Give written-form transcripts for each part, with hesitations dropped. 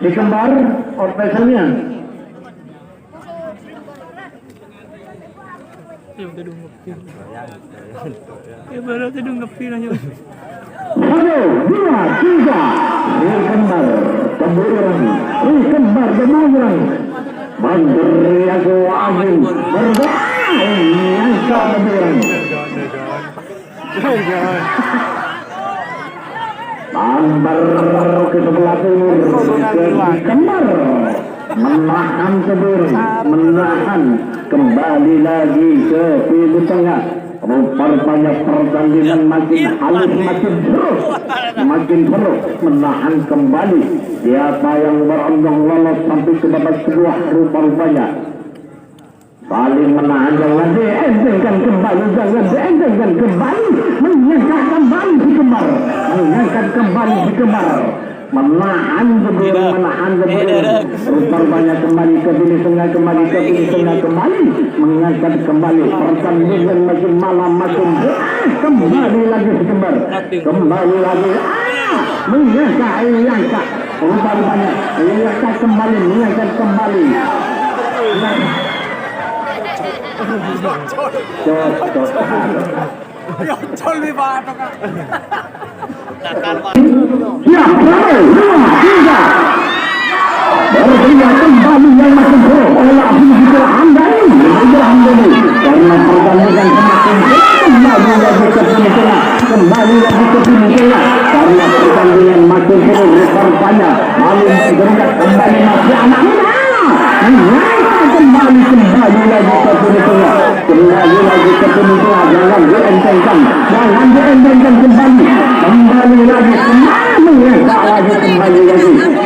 di kembar outpassnya. Yung tadong ngapin. Baru tadong ngapin aja. 1, 2, 3 di kembar keburan di kembar keburan Mandiri aku angin berdoa yang keburan Mambar ke sebelah timur kembar menahan keburan menahan kembali lagi ke pintu tengah. Rupanya pertandingan makin halus, makin terus menahan kembali siapa yang berondong lolos sampai ke babak kedua. Rupanya saling menahan, jangan dientengkan kembali, mengangkat kembali si kembar, menahan keburan, rupanya kembali ke sini tengah, mengangkat kembali pertandingan makin malam makin kembali lagi si kembar, mengangkat, rupanya mengangkat kembali. Berpindah kembali yang makin pro oleh Abu Bakar Hamdani karena pertandingan semakin kembali lagi ke sini tengah, karena pertandingan makin pro. Rupanya malu bergerak kembali masih anak muda kembali lagi ke sini tengah, jangan dientengkan kembali lagi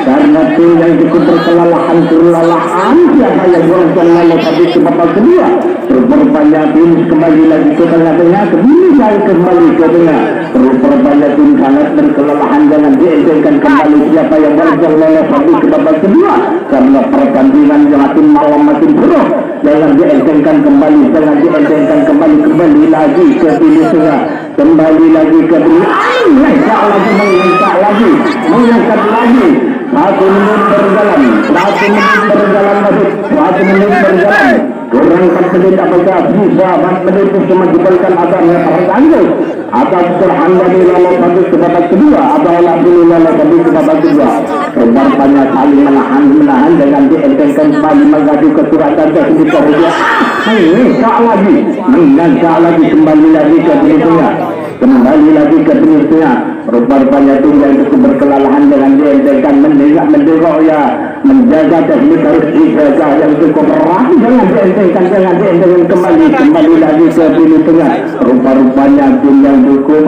karena tinggal cukup kelelahan siapa yang bosan lalu tapi ke babak kedua. Rupanya tim kembali lagi ke tengah-tengah, kembali ke tengah. Rupanya tim sangat berkelelahan, jangan dientengkan kembali siapa yang bosan lalu tapi ke babak kedua, karena pertandingan makin malam makin seru. Jangan dientengkan kembali, kembali lagi ke sini tengah, kembali lagi ke sini, mengangkat lagi. 1 menit berjalan, kurang 4 menit apakah bisa 4 menit itu menjadikan asalnya tertangguh atau terhamdani lalu satu ke babak kedua atau alhamdulillah lalu ke babak kedua. Rupanya saling menahan dengan dientengkan kembali mengadu kesuratan teknik kemudian mengangkat lagi kembali lagi ke tengah, rupanya tinggal cukup berkelelahan dengan dientengkan mendengar ya, menjaga teknik harus dijaga yang cukup rapi, jangan dientengkan kembali lagi ke tengah. Rupanya tim yang cukup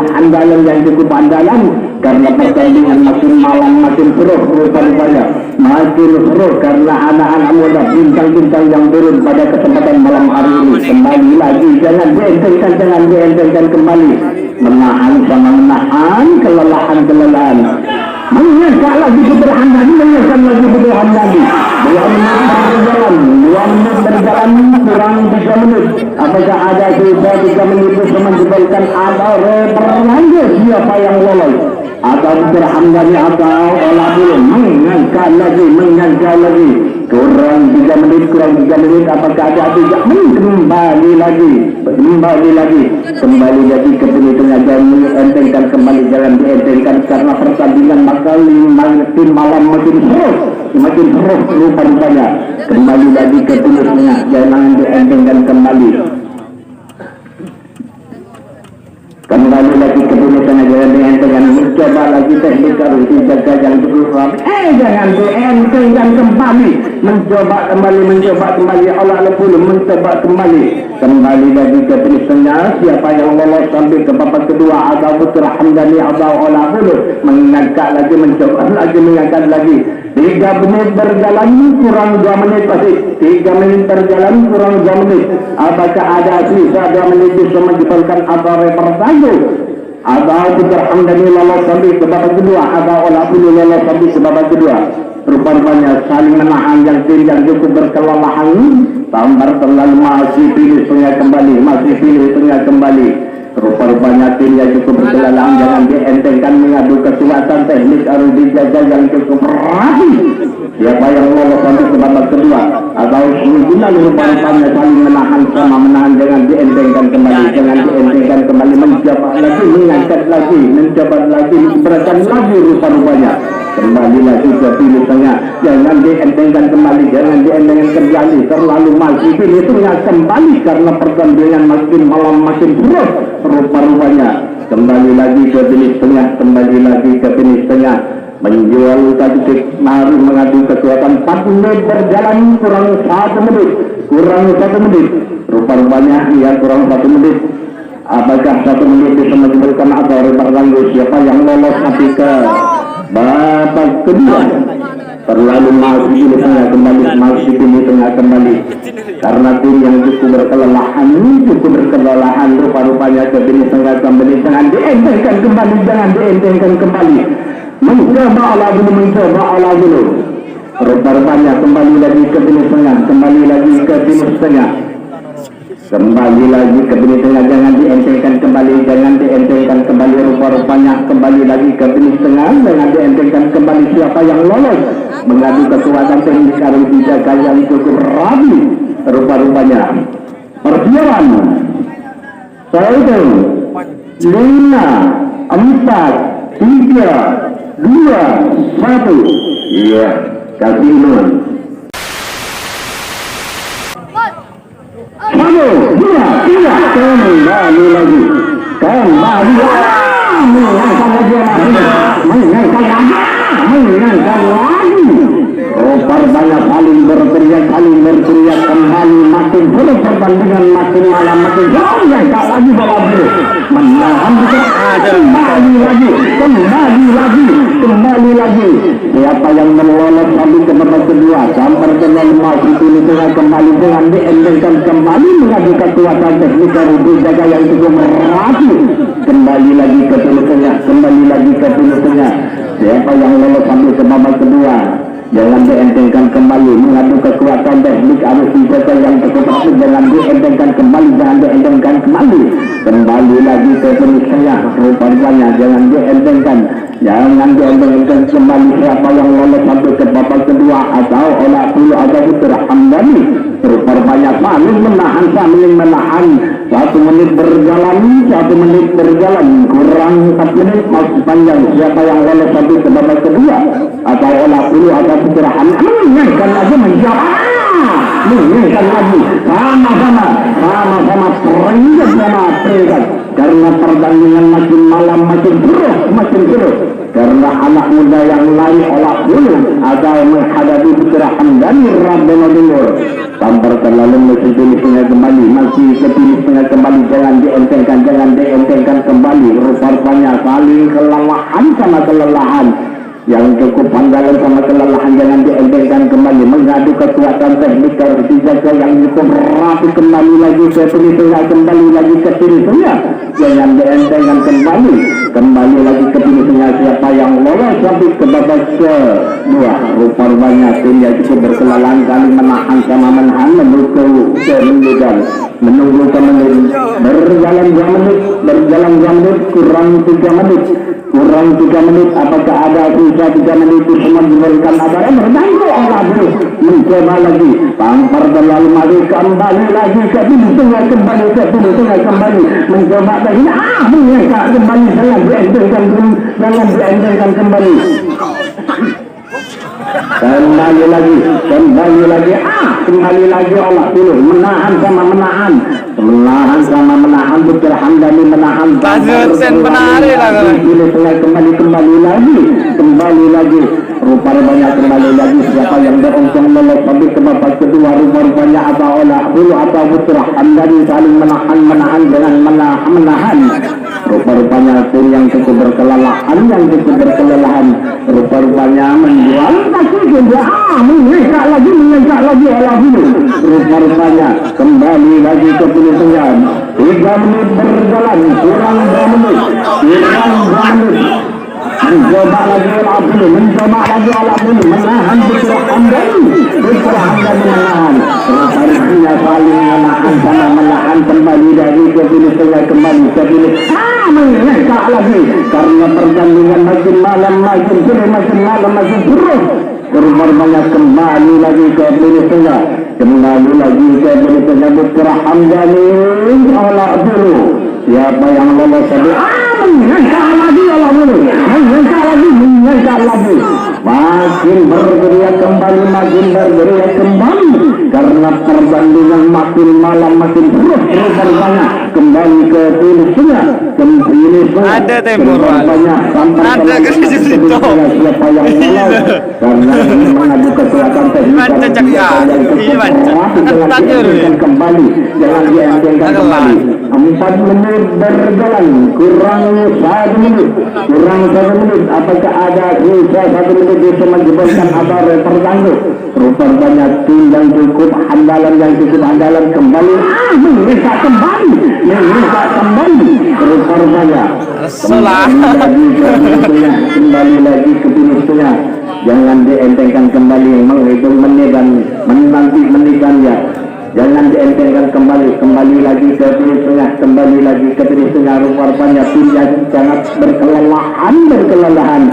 andalan karena pertandingan makin malam makin seru. Rupanya makin seru karena anak-anak muda bintang-bintang yang turun pada kesempatan malam hari ini. Kembali lagi, jangan dientengkan kembali, menahan kelelahan, mengangkat lagi keberhan lagi, 2 menit berjalan kurang 3 menit. Apakah ada sisa 3 menit itu menjadikan atau reperlangga siapa yang lolos atau berhamdani atau olah belum, mengangkat lagi kurang 3 menit. Apakah ada 3 menit kembali lagi ke sini tengah, dan dientengkan kembali, jangan dientengkan karena pertandingan makin malam makin seru. Rupanya kembali lagi ke sini tengah, jangan dientengkan kembali lagi ke sini tengah, jangan dientengkan. Mencoba lagi teknik harus dijaga yang cukup rapi, jangan dientengkan kembali, mencoba kembali olah belum, mencoba kembali lagi ke sini tengah. Siapa yang lolos sampai ke babak kedua atau Putra Hamdani atau olah belum, mengangkat lagi, mencoba lagi, mengangkat lagi. 3 menit berjalan kurang 2 menit pasti. 3 menit berjalan kurang 2 menit. Apakah ada sisa 2 menit bisa menjadikan atau repertanggu atau Putra Hamdani lolos sampai ke babak kedua atau olah belum lolos sampai ke babak kedua. Rupanya saling menahan yang tim yang cukup berkelelahan. Tambar terlalu masih pilih tengah kembali. Rupa-rupanya tim yang cukup berkelelahan jangan dientengkan mengadu kekuatan teknik harus dijaga yang cukup rapi. Siapa yang lolos sampai ke babak kedua atau sembilan rupa-rupanya saling menahan sama menahan jangan dientengkan kembali, jangan dientengkan kembali, mencoba lagi, mengangkat lagi, mencoba lagi, berikan lagi rupa-rupanya. Kembali lagi ke pilih tengah, jangan dientengkan kembali, jangan dientengkan kembali, terlalu maju pilih tengah kembali karena pertandingan makin malam makin terus rupa-rupanya. Kembali lagi ke pilih tengah, kembali lagi ke pilih tengah, menjual taktik baru mengadu kekuatan 4 menit berjalan kurang 1 menit, rupa-rupanya ya kurang 1 menit. Apakah 1 menit bisa menyebutkan atau berlalu siapa yang lolos nanti ke babak kedua? Terlalu masuk di tengah kembali, masuk di tengah kembali karena tim yang cukup berkelelahan rupa-rupanya ke di tengah kembali, jangan dientengkan kembali, jangan dientengkan kembali, mencoba ala dulu rupa-rupanya kembali lagi ke di tengah, kembali lagi ke di tengah, kembali lagi ke di tengah, jangan dientengkan kembali, jangan dientengkan kembali rupa-rupanya kembali lagi ke di tengah, jangan dientengkan kembali. Siapa yang lolos mengadu kekuatan teknik harus dijaga yang cukup rapi rupa-rupanya. Persiapan 1, 5, 4, 3, 2, 1. Iya, kasih nun. 1, 2, 3, kembali lagi, menangkan lagi. Rupa-rupanya saling berteriak kembali, makin terus pertandingan, makin malam makin jauh, tak lagi bola biru menahan kembali lagi. Siapa yang melolos sampai ke babak kedua sampai dengan masuk di tengah kembali, dengan dientengkan kembali mengadu kekuatan teknik harus dijaga yang cukup rapi. Kembali lagi ke tengah, kembali lagi ke tengah. Siapa yang lolos sampai ke babak kedua jangan dientengkan kembali, mengadu kekuatan teknik harus dijaga yang cukup rapi, jangan dientengkan kembali, jangan dientengkan kembali lagi ke tengah rupa-rupanya, jangan dientengkan kembali. Siapa yang lolos sampai ke babak kedua atau olah dulu atau Putra Hamdani rupa-rupanya saling menahan 1 menit berjalan kurang 4 menit masih panjang. Siapa yang lolos sampai ke babak kedua atau olah dulu atau Putra Hamdani mengingatkan lagi sama-sama peringkat karena pertandingan makin malam makin terus karena anak muda yang lain olah dulu atau menghadapi Putra Hamdani Rabbana Timur tampar terlalu masih pilih kembali, masih kepilih kembali, jangan dientengkan kembali. Rupa-rupanya saling kelelahan yang cukup panggalan sama kelelahan, jangan dientengkan kembali, mengadu kekuatan teknik harus dijaga yang cukup rapi. Kembali lagi ke tengah, kembali lagi ke tengah, jangan dientengkan kembali lagi ke tengah. Siapa yang lolos sampai ke babak kedua rupa-rupanya tim yang cukup berkelelahan kali menahan menunggu kemenit berjalan 2 menit kurang 3 menit. Apakah ada sisa 3 menit itu semua diberikan acara bertanggung Allah dulu mencoba lagi tampar terlalu maju, kembali lagi ke tengah kembali mencoba lagi mengekat kembali, jangan dientengkan kembali. Kembali lagi Allah dulu menahan Putra Hamdani menahan kembali lagi rupa-rupanya kembali lagi. Siapa yang beruntung lolos sampai ke babak kedua rupa-rupanya apa olah dulu atau Putra Hamdani saling menahan dengan menahan rupa-rupanya tim yang cukup berkelelahan rupa-rupanya menjual kaki juga mengekat lagi olah dulu rupa-rupanya kembali lagi ke tengah. 3 menit berjalan kurang 2 menit mencoba lagi olah dulu menahan Putra Hamdani menahan rupa-rupanya saling menahan perlahan kembali dari ke finish tengah, kembali ke finish. Menengah lagi karena pertandingan makin malam makin terus, makin malam makin terus. Rupanya kembali lagi ke finish tengah, kembali lagi ke finish tengah. Putra Hamdani olah dulu. Siapa yang lolos tadi? Menengah lagi olah dulu. Menengah lagi. Makin bergerak kembali, makin bergerak kembali karena pertandingan makin malam makin terus banyak kembali ke finishnya, ada temur ada krisis itu siapa yang lolos karena ini mengadu kecelakaan teknis kembali jangan dientengkan kembali 4 menit berjalan kurang 1 menit apakah ada sisa 1 menit bisa menjelaskan apa tertangguh rupanya tim yang cukup andalan kembali mereka kembali rupanya kembali lagi ke finishnya. Jangan dientengkan kembali menghitung menit dan menanti-menitannya. Jangan dientengkan kembali lagi ke finishnya, kembali lagi ke finishnya. Rupanya tim yang sangat berkelelahan.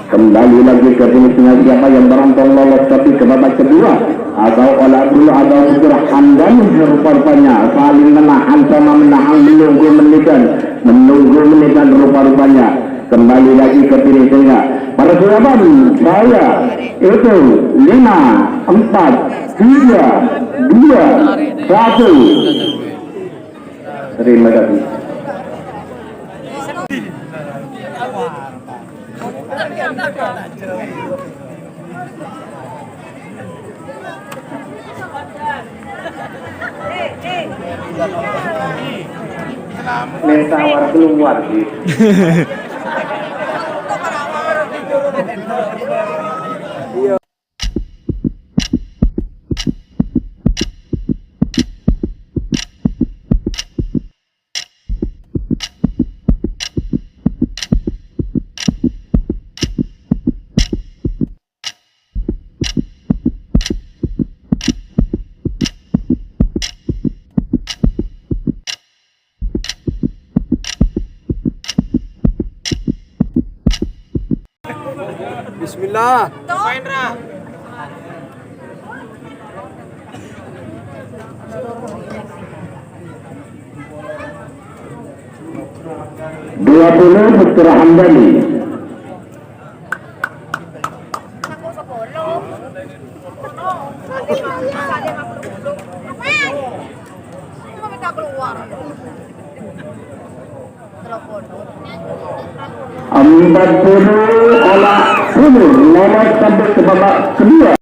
Kembali lagi ke finishnya. Siapa yang beruntung lolos tapi ke babak kedua atau olah dulu atau Putra Hamdan rupanya saling menahan sama menahan menunggu menitan rupanya kembali lagi ke finishnya. Para sahabat saya itu 5, 4, 3, 2, 1. Terima kasih. Mentawar keluar sih. Bismillah. Main Ra. Putra Hamdani. Ambat 40 olah 10 lolos sampai ke babak kedua.